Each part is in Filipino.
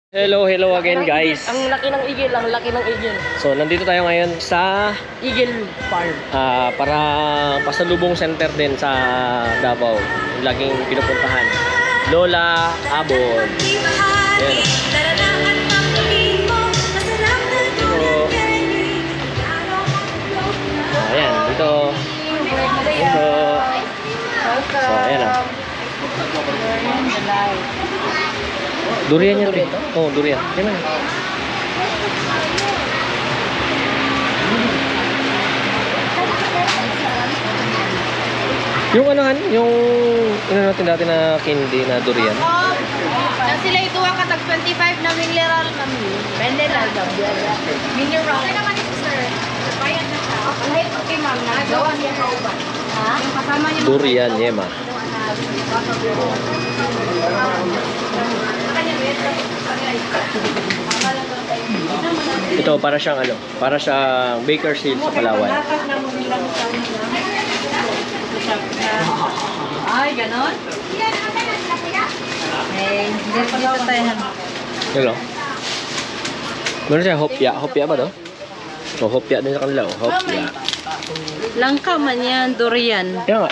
Hello again guys. Ang laki ng igil, ang laki ng igil. So nandito tayo ngayon sa Eagle Farm. para pasalubong center din sa Davao. Yung laging pinupuntahan. Lola Abon. Ayan. Ayan, dito. Dito. So ayan o. Durian yan. Oh, durian. Yan na. Yung anuhan, yung natin dati na candy na durian. Nang sila ito ang katag 25 na mineral mami. Mineral daw. Mineral. Ano naman ito, sir? Bayan na siya. Kahit okay, ma'am. Nagawa niya sa uban. Ha? Yung kasama niya. Durian, yema. Ito para siyang ano, para siyang baker seal sa Palawan. Ay, ganon? Eh, hindi pa dito tayo. Hello. Meron siya hopya. Hopya ba to? So, hopya din sa kanila. Hopya. Langka man yan, durian. Kaya nga.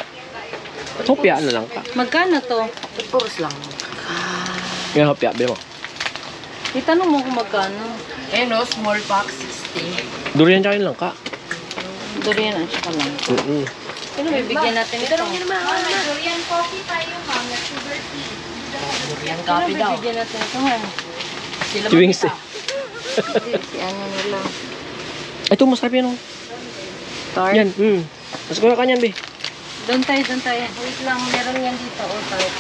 Hopya na lang ka. Magkano to? Puros lang. Yan hopya, bili mo. Itanong mo kung magkano. Eh no, small pack 60. Durian tsaka yun lang ka. Durian ang saka lang. Sino bibigyan natin ito? Durian coffee tayo, ma'am. Na sugar tea. Durian Sino coffee daw. bibigyan natin ito? Ha? Sila Chewing mag-isa. Si ano nila. Ito, masarap yan. Oh. Tart. Yan. Mas kuha ka niyan, be. Doon tayo. Wait lang, meron yan dito. O, tart.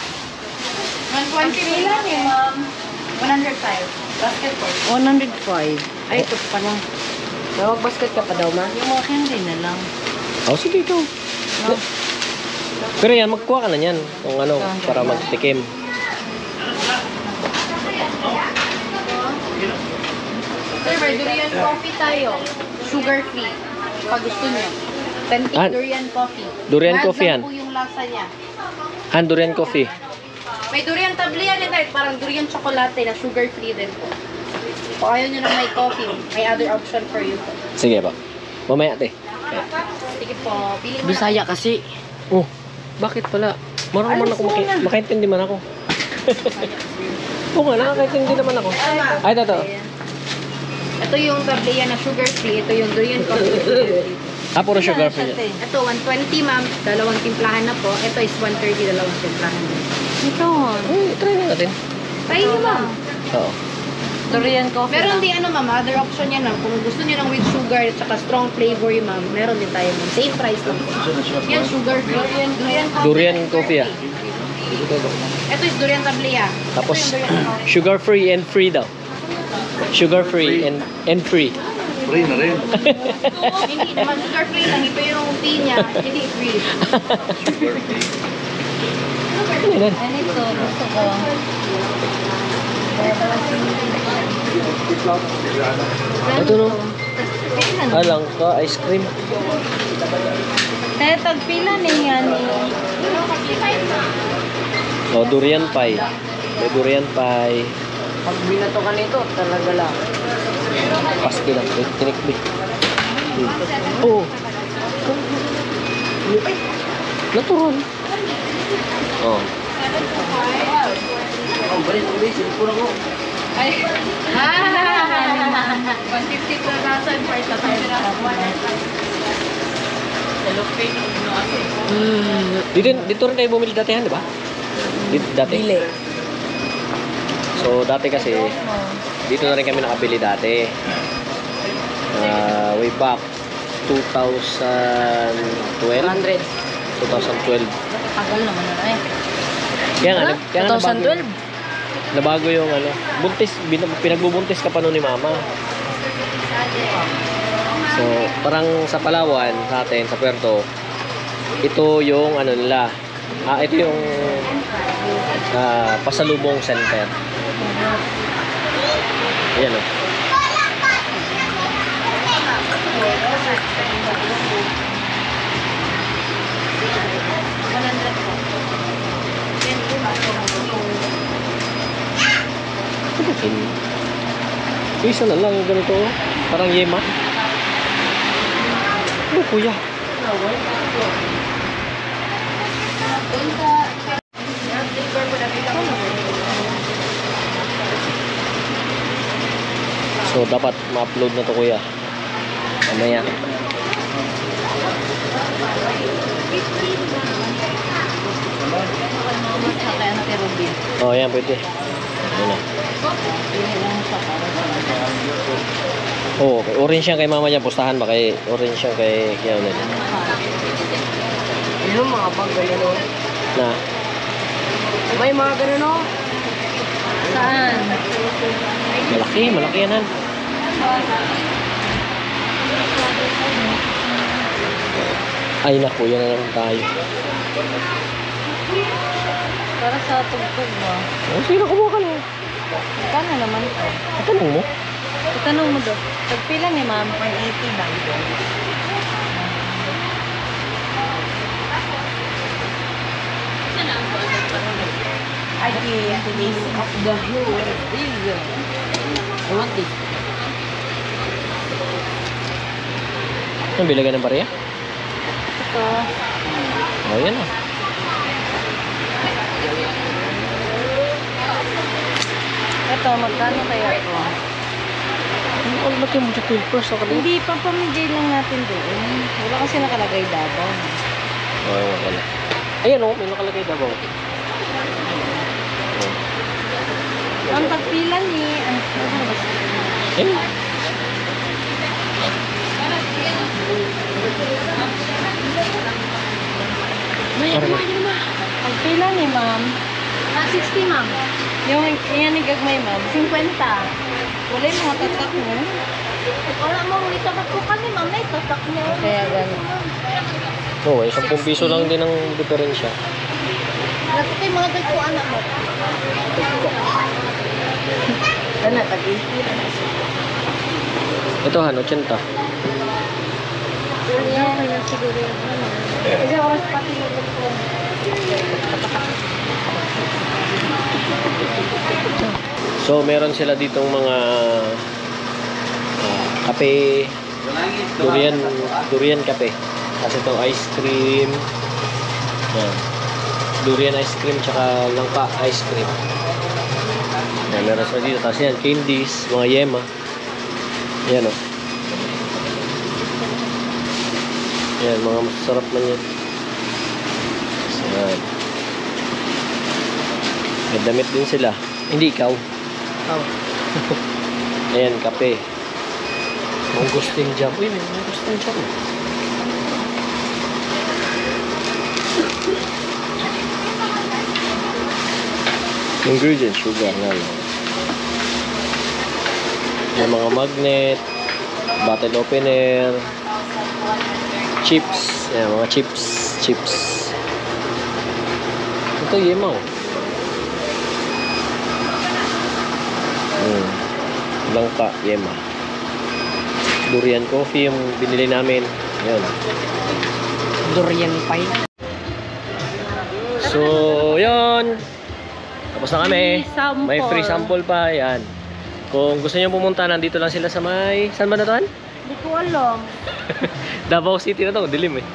120 lang eh, ma'am. 105. Basket for 105. Ay, ito pa lang. Nawag basket ka pa daw, ma? Yung mga candy na lang. Oh, sige, ikaw. No? Pero yan, magkuha ka na yan. Kung ano, para magtikim. Sir, may durian coffee tayo. Sugar free. Pag gusto nyo. Authentic Ah, durian coffee. durian Mild coffee lang yan. po yung lasa niya. Durian coffee. May durian tablian din tayo. Parang durian chocolate na sugar free din po. Kung ayaw nyo ng may coffee, may other option for you po. Sige ba. Mamaya, te. Sige po. Pili mo na. Bisaya kasi. Oh, bakit pala? Marunong man ako makaintindi man ako. Oo nga, nakakaintindi naman ako. Ay, ito. Ito yung tablian na sugar free. Ito yung durian coffee. Puro sugar free yan. Ito, 120 ma'am. Dalawang timplahan na po. Ito is 130, dalawang timplahan na. Ito. Try na natin. Try nyo ma'am. Oo. Durian coffee Meron lang. din ano ma'am, other option yan ma'am. Kung gusto niyo ng with sugar at saka strong flavor yung ma'am, meron din tayo ma'am. Same price lang po. Yan, sugar free. Durian coffee ah. Ito is durian tablia. Tapos, Ito yung durian coffee. sugar free and free daw. Sugar free and free. Free na rin. Hindi naman sugar free lang. Ito yung tea niya. Hindi free. Ano yan? Ganito, gusto ko. Ito no. Alang ka, ice cream. Kaya tagpila niya ni. Oh, durian pie. May durian pie. Pag binato ka nito, talaga lang. Paski lang. Tinikbi. Oo. Natural. Oh. Ang balik-balik, silipon ako. Ay. 150,000 for sa tayo. Dito rin tayo bumili dati, di ba? Dati. Bili. So, dati kasi, dito na rin kami nakabili dati. Way back 2012. 100. 2012. Tagal naman na eh. Kaya nga, kaya nga 2012? nabago yung ano, buntis, pinagbubuntis ka pa nun ni mama. So, parang sa Palawan, sa atin, sa Puerto, ito yung ano nila, ito yung pasalubong center. Ayan o. Ito Isa na lang yung ganito. Oh. Parang yema. Ano kuya? So dapat ma-upload na to kuya. Mamaya. Oh, yan pwede. Ayan na. Oh, okay. Orange yan kay mama niya. Pustahan ba kay orange yan kay Kiana? Yung mga bag ganun o. Na. May mga ganun o. Saan? Malaki. Malaki yan. Han. Ay naku, yan na naman tayo. Para sa tugtog ba? Oh, sige na, kumuha ka na. Kano naman to? Tanong mo. Itanong mo do. Tagpila ni ma'am, 180 lang. Ay, of the whole season. I want this. Ang bilagan ng bariya? Ito. Oh, yan ah. Ito, magkano kaya ito? Ang laki mo sa pilpers. Hindi, papamigay lang natin doon. Wala kasi nakalagay Davao. Oh, wala. Ayan oh, may nakalagay Davao. Ang tagpila ni... Ay, ano ba siya? Eh. Ang pila ni ma'am. 60 ma'am. Yung yan ni gagmay ma'am. 50. Wala yung mga tatak mo. Wala mo, itapat ko kami, ma'am, na itatak niya. Kaya gano'n. Oo, 10 piso lang din ang diferensya. Nato kayo mga dagko anak mo. Sana, tag-80 na. Ito han, 80. Yan, yan siguro yung ano. Kasi oras pati magluto. So, meron sila ditong mga kape, durian kape. Kasi ito ice cream. Yan. Durian ice cream tsaka langka ice cream. Yan, meron sila dito. Tapos yan, candies, mga yema. Yan o. Yan, mga masarap man yan. Yan. May damit din sila. Hindi ikaw. Oh. Ayan, kape. Mangustin jam. Uy, may mangustin jam. Ingredients, sugar nga lang. Yung mga magnet, bottle opener, chips. Ayan, mga chips. Ito, yema oh. Langka, yema. Durian coffee yung binili namin. Ayan. Durian pie. So, yun. Tapos na kami. Free sample. May free sample pa. Ayan. Kung gusto niyo pumunta, nandito lang sila sa may... Saan ba na to? Hindi ko alam. Davao City na to. Dilim eh.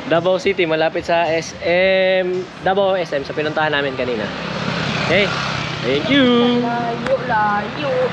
Davao City, malapit sa SM... Davao SM, sa pinuntahan namin kanina. Okay. Thank you! Layo.